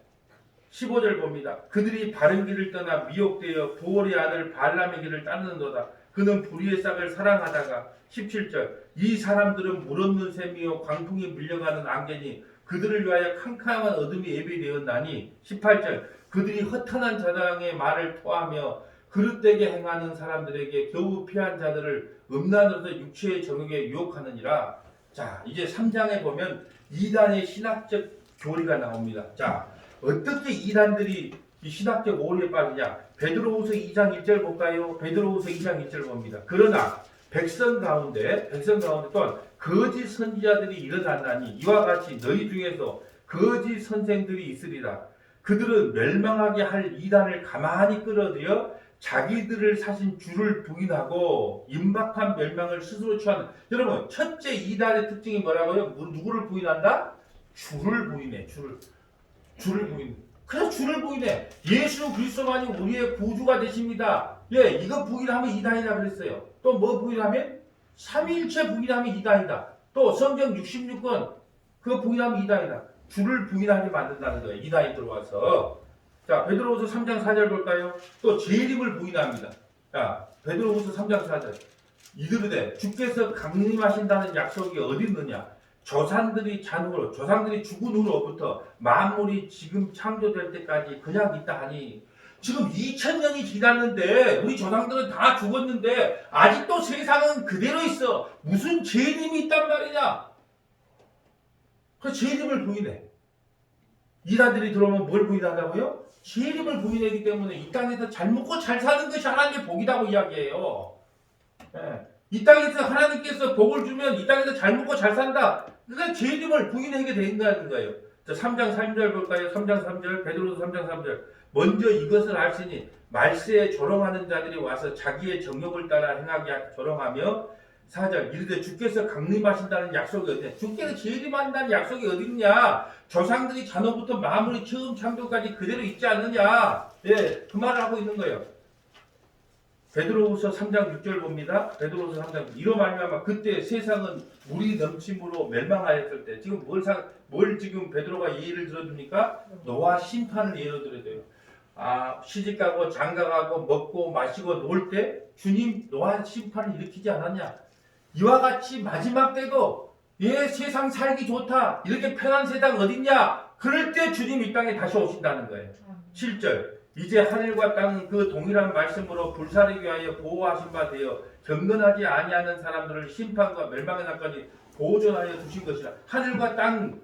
15절 봅니다. 그들이 바른 길을 떠나 미혹되어 부올의 아들 발람의 길을 따르는도다. 그는 불의의 싹을 사랑하다가 17절. 이 사람들은 물없는 셈이요 광풍이 밀려가는 안개니 그들을 위하여 캄캄한 어둠이 예비되었나니 18절. 그들이 허탄한 자당의 말을 토하며 그릇되게 행하는 사람들에게 겨우 피한 자들을 음란으로서 육체의 정욕에 유혹하느니라. 자, 이제 3장에 보면 이단의 신학적 교리가 나옵니다. 자, 어떻게 이단들이 이 신학적 오류에 빠지냐? 베드로후서 2장 1절 볼까요? 베드로후서 2장 1절 봅니다. 그러나 백성 가운데 또한 거짓 선지자들이 일어났나니 이와 같이 너희 중에서 거짓 선생들이 있으리라. 그들은 멸망하게 할 이단을 가만히 끌어들여 자기들을 사신 주를 부인하고 임박한 멸망을 스스로 취하는. 여러분 첫째 이단의 특징이 뭐라고요? 누구를 부인한다? 주를 부인해. 주를 부인. 그래서 주를 부인해. 예수 그리스도만이 우리의 구주가 되십니다. 예, 이거 부인하면 이단이라 그랬어요. 또 뭐 부인하면? 삼위일체 부인하면 이단이다. 또 성경 66권 그거 부인하면 이단이다. 주를 부인하게 만든다는 거예요. 이단이 들어와서. 자, 베드로후서 3장 4절 볼까요? 또 재림을 부인합니다. 자, 베드로후서 3장 4절. 이르되 주께서 강림하신다는 약속이 어디 있느냐? 조상들이 죽은 후로부터 만물이 지금 창조될 때까지 그냥 있다 하니. 지금 2000년이 지났는데 우리 조상들은 다 죽었는데 아직도 세상은 그대로 있어. 무슨 재림이 있단 말이냐? 그 재림을 부인해. 이단들이 들어오면 뭘 부인한다고요? 재림을 부인하기 때문에 이 땅에서 잘 먹고 잘 사는 것이 하나님의 복이라고 이야기해요. 예. 이 땅에서 하나님께서 복을 주면 이 땅에서 잘 먹고 잘 산다. 그러니까 재림을 부인하게 된다는 거예요. 자, 3장 3절 볼까요? 3장 3절, 베드로서 3장 3절. 먼저 이것을 알시니 말세에 조롱하는 자들이 와서 자기의 정욕을 따라 행하게 조롱하며 4절. 이르되 주께서 강림하신다는 약속이 어디냐? 주께서 재림한다는 약속이 어딨냐? 조상들이 잔호부터 만물이 처음 창조까지 그대로 있지 않느냐? 예, 그 말을 하고 있는 거예요. 베드로후서 3장 6절 봅니다. 베드로후서 3장. 이로 말미암아 그때 세상은 물이 넘침으로 멸망하였을 때 지금 뭘 지금 베드로가 예를 들어줍니까? 노아 심판을 예로 들어줘요. 시집가고 장가가고 먹고 마시고 놀 때 주님 노아 심판을 일으키지 않았냐? 이와 같이 마지막 때도 세상 살기 좋다. 이렇게 편한 세상 어딨냐? 그럴 때 주님 이 땅에 다시 오신다는 거예요. 7절. 이제 하늘과 땅은 그 동일한 말씀으로 불사르기 위하여 보호하신 바 되어 경건하지 아니하는 사람들을 심판과 멸망의 날까지 보존하여 두신 것이라. 하늘과 땅,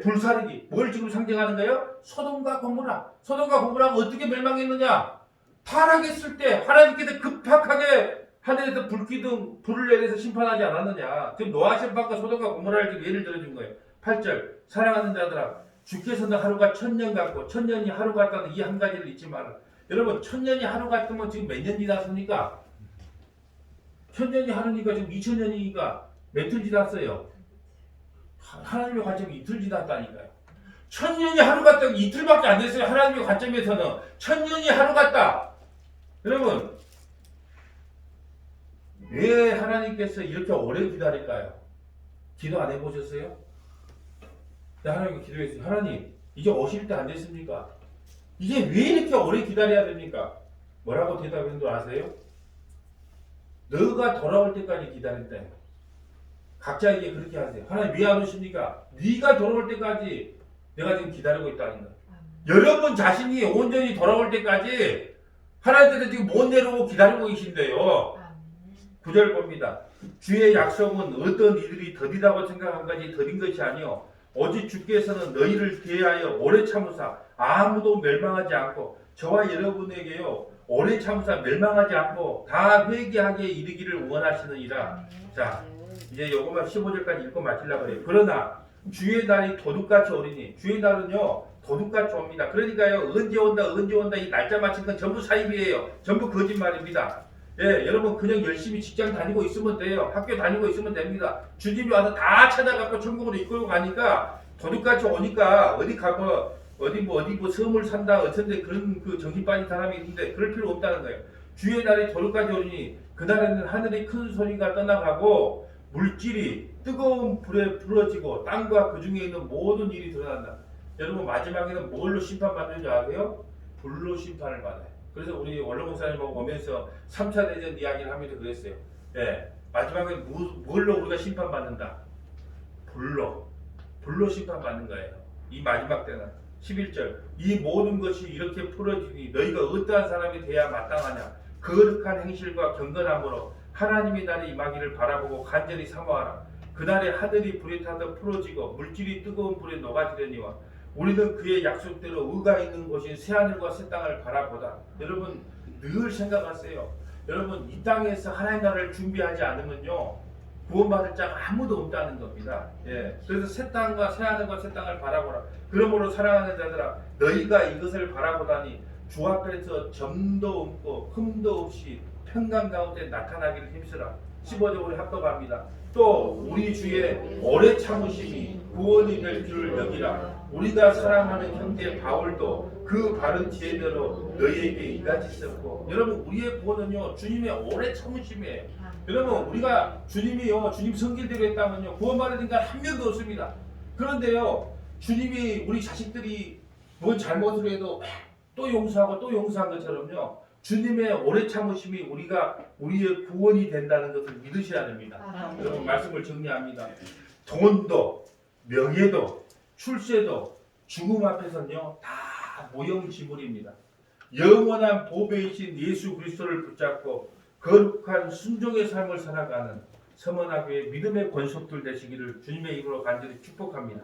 불사르기. 뭘 지금 상징하는 거예요? 소돔과 고모라가 어떻게 멸망했느냐? 타락했을 때 하나님께서 급박하게 하늘에서 불을 내려서 심판하지 않았느냐? 지금 노아 심판과 소돔과 고모라를 지금 예를 들어준 거예요. 8절. 사랑하는 자들아, 주께서는 하루가 1000년 같고 1000년이 하루 같다는 이 한 가지를 잊지 마라. 여러분 1000년이 하루 같으면 지금 몇 년 지났습니까? 1000년이 하루니까 지금 2000년이니까 며칠 지났어요? 하나님의 관점이 이틀 지났다니까요. 1000년이 하루 같다고 이틀밖에 안 됐어요. 하나님의 관점에서는 1000년이 하루 같다. 여러분 왜 하나님께서 이렇게 오래 기다릴까요? 기도 안 해보셨어요? 하나님께 기도했어요. 하나님 이제 오실 때 안 됐습니까? 이제 왜 이렇게 오래 기다려야 됩니까? 뭐라고 대답했는 줄 아세요? 너가 돌아올 때까지 기다린다. 각자에게 그렇게 하세요. 하나님 왜 안 오십니까? 네가 돌아올 때까지 내가 지금 기다리고 있다는 거예요. 여러분 자신이 온전히 돌아올 때까지 하나님께서 지금 못 내려오고 기다리고 계신데요. 9절 봅니다. 주의 약속은 어떤 이들이 더디다고 생각한 것이 더딘 것이 아니요 오직 주께서는 너희를 대하여 오래 참으사 아무도 멸망하지 않고 저와 여러분에게요 오래 참으사 멸망하지 않고 다 회개하게 이르기를 원하시느니라. 자 이제 요것만 15절까지 읽고 마치려고 그래요. 그러나 주의 날이 도둑같이 오리니 주의 날은요 도둑같이 옵니다. 그러니까요 언제 온다 이 날짜 맞힌 건 전부 사입이에요. 전부 거짓말입니다. 예, 여러분 그냥 열심히 직장 다니고 있으면 돼요. 학교 다니고 있으면 됩니다. 주님이 와서 다 찾아갖고 천국으로 이끌고 가니까 도둑같이 오니까 어디 가고 어디 뭐 섬을 산다 어쩐데 그런 그 정신 빠진 사람이 있는데 그럴 필요 없다는 거예요. 주의 날이 도둑같이 오니 그날에는 하늘이 큰 소리가 떠나가고 물질이 뜨거운 불에 불어지고 땅과 그 중에 있는 모든 일이 드러난다. 여러분 마지막에는 뭘로 심판받는 줄 아세요? 불로 심판을 받아요. 그래서 우리 원로 목사님하고 오면서 3차 대전 이야기를 하면서 그랬어요. 예, 마지막에 뭘로 우리가 심판받는다? 불로 심판받는 거예요. 이 마지막 때는 11절 이 모든 것이 이렇게 풀어지니 너희가 어떠한 사람이 돼야 마땅하냐 거룩한 행실과 경건함으로 하나님의 날이 임하기를 바라보고 간절히 사모하라. 그날에 하늘이 불에 타서 풀어지고 물질이 뜨거운 불에 녹아지려니와 우리는 그의 약속대로 의가 있는 곳인 새하늘과 새 땅을 바라보다. 여러분 늘 생각하세요. 여러분 이 땅에서 하나님 나라를 준비하지 않으면요 구원받을 자가 아무도 없다는 겁니다. 예, 그래서 새 땅과 새하늘과 새 땅을 바라보라. 그러므로 사랑하는 자들아 너희가 이것을 바라보다니 주 앞에서 점도 없고 흠도 없이 평강 가운데 나타나기를 힘쓰라. 15절 우리 합독합니다. 또 우리 주의 오래 참으심이 구원이 될 줄 여기라. 우리가 사랑하는 형제 바울도 그 바른 지혜대로 너희에게 이같이 썼고. 여러분 우리의 구원은요 주님의 오래 참으심이에요. 여러분 우리가 주님이요 주님 성길대로 했다면요 구원받은 인간 한 명도 없습니다. 그런데요 주님이 우리 자식들이 뭔 잘못을 해도 또 용서하고 또 용서한 것처럼요 주님의 오래 참으심이 우리의 구원이 된다는 것을 믿으셔야 됩니다. 여러분 말씀을 정리합니다. 돈도 명예도 출세도 죽음 앞에서는요 다 모형지물입니다. 영원한 보배이신 예수 그리스도를 붙잡고 거룩한 순종의 삶을 살아가는 서머나교의 믿음의 권속들 되시기를 주님의 이름으로 간절히 축복합니다.